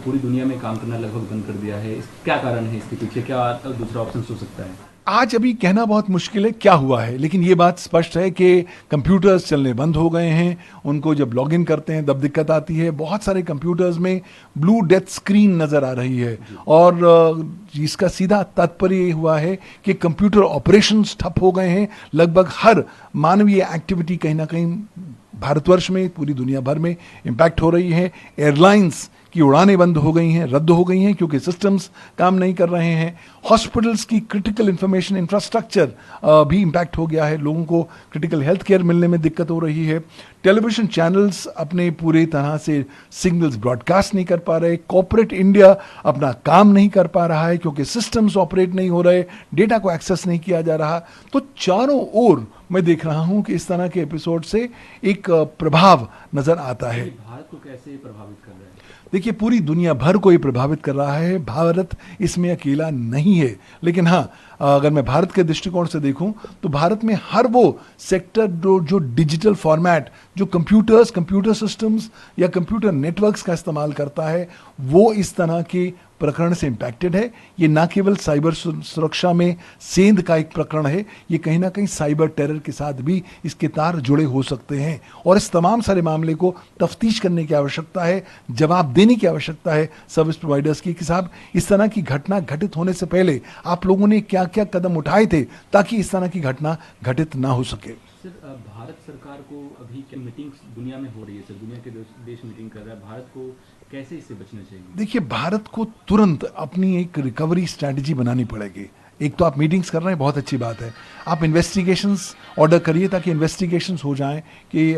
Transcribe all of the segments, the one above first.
पूरी दुनिया में काम करना लगभग बंद कर दिया है, क्या कारण है इसके पीछे, क्या दूसरा ऑप्शन हो सकता है? आज अभी कहना बहुत मुश्किल है क्या हुआ है, लेकिन ये बात स्पष्ट है कि कंप्यूटर्स चलने बंद हो गए हैं। उनको जब लॉगिन करते हैं तब दिक्कत आती है। बहुत सारे कंप्यूटर्स में ब्लू डेथ स्क्रीन नज़र आ रही है और इसका सीधा तात्पर्य ये हुआ है कि कंप्यूटर ऑपरेशंस ठप हो गए हैं। लगभग हर मानवीय एक्टिविटी कहीं ना कहीं भारतवर्ष में, पूरी दुनिया भर में इम्पैक्ट हो रही है। एयरलाइंस की उड़ानें बंद हो गई हैं, रद्द हो गई हैं क्योंकि सिस्टम्स काम नहीं कर रहे हैं। हॉस्पिटल्स की क्रिटिकल इंफॉर्मेशन इंफ्रास्ट्रक्चर भी इम्पैक्ट हो गया है। लोगों को क्रिटिकल हेल्थ केयर मिलने में दिक्कत हो रही है। टेलीविजन चैनल्स अपने पूरी तरह से सिग्नल्स ब्रॉडकास्ट नहीं कर पा रहे। कॉर्पोरेट इंडिया अपना काम नहीं कर पा रहा है क्योंकि सिस्टम्स ऑपरेट नहीं हो रहे, डेटा को एक्सेस नहीं किया जा रहा। तो चारों ओर मैं देख रहा हूं कि इस तरह के एपिसोड से एक प्रभाव नजर आता है। भारत को कैसे प्रभावित कर रहा है? देखिए, पूरी दुनिया भर को ये प्रभावित कर रहा है, भारत इसमें अकेला नहीं है। लेकिन हाँ, अगर मैं भारत के दृष्टिकोण से देखूं तो भारत में हर वो सेक्टर जो डिजिटल फॉर्मेट, जो कंप्यूटर सिस्टम्स या कंप्यूटर नेटवर्क्स का इस्तेमाल करता है, वो इस तरह के प्रकरण से इम्पैक्टेड है। ये ना केवल साइबर सुरक्षा में सेंध का एक प्रकरण है, ये कहीं ना कहीं साइबर टेरर के साथ भी इसके तार जुड़े हो सकते हैं। और इस तमाम सारे मामले को तफ्तीश करने की आवश्यकता है, जवाब देने की आवश्यकता है सर्विस प्रोवाइडर्स की कि साहब, इस तरह की घटना घटित होने से पहले आप लोगों ने क्या क्या कदम उठाए थे ताकि इस तरह की घटना घटित ना हो सके। सर, भारत सरकार को अभी क्या मीटिंग दुनिया में हो रही है सर, दुनिया के देश मीटिंग कर रहा है, भारत को कैसे इससे बचना चाहिए? देखिए, भारत को तुरंत अपनी एक रिकवरी स्ट्रैटेजी बनानी पड़ेगी। एक तो आप मीटिंग्स कर रहे हैं, बहुत अच्छी बात है। आप इन्वेस्टिगेशंस ऑर्डर करिए ताकि इन्वेस्टिगेशंस हो जाएं कि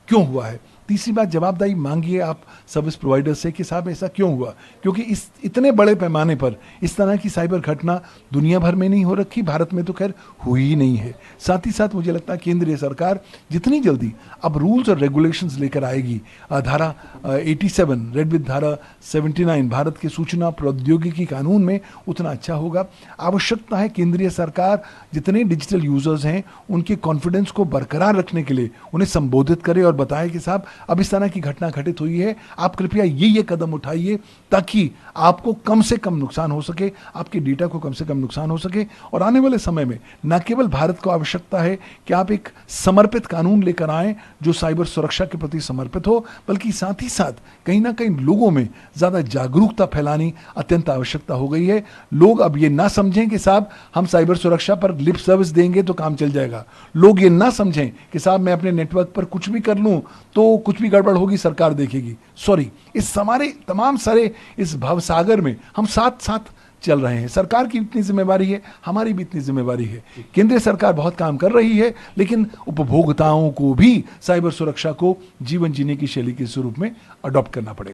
क्यों हुआ है। तीसरी बात, जवाबदारी मांगिए आप सर्विस प्रोवाइडर से कि साहब ऐसा क्यों हुआ, क्योंकि इस इतने बड़े पैमाने पर इस तरह की साइबर घटना दुनिया भर में नहीं हो रखी, भारत में तो खैर हुई ही नहीं है। साथ ही साथ मुझे लगता है केंद्रीय सरकार जितनी जल्दी अब रूल्स और रेगुलेशंस लेकर आएगी, धारा 87 रेड विद धारा 79 भारत के सूचना प्रौद्योगिकी कानून में, उतना अच्छा होगा। आवश्यकता है केंद्रीय सरकार जितने डिजिटल यूजर्स हैं उनके कॉन्फिडेंस को बरकरार रखने के लिए उन्हें संबोधित करे और बताए कि साहब, अब इस तरह की घटना घटित हुई है, आप कृपया ये कदम उठाइए ताकि आपको कम से कम नुकसान हो सके, आपके डेटा को कम से कम नुकसान हो सके। और आने वाले समय में न केवल भारत को आवश्यकता है कि आप एक समर्पित कानून लेकर आएं जो साइबर सुरक्षा के प्रति समर्पित हो, बल्कि साथ ही साथ कहीं ना कहीं लोगों में ज्यादा जागरूकता फैलानी अत्यंत आवश्यकता हो गई है। लोग अब ये ना समझें कि साहब हम साइबर सुरक्षा पर लिप सर्विस देंगे तो काम चल जाएगा। लोग ये ना समझें कि साहब मैं अपने नेटवर्क पर कुछ भी कर लूं तो कुछ भी गड़बड़ होगी, सरकार देखेगी। सॉरी, इस हमारे तमाम सारे इस भवसागर में हम साथ साथ चल रहे हैं। सरकार की इतनी जिम्मेवारी है, हमारी भी इतनी जिम्मेवारी है। केंद्रीय सरकार बहुत काम कर रही है, लेकिन उपभोक्ताओं को भी साइबर सुरक्षा को जीवन जीने की शैली के स्वरूप में अडॉप्ट करना पड़ेगा।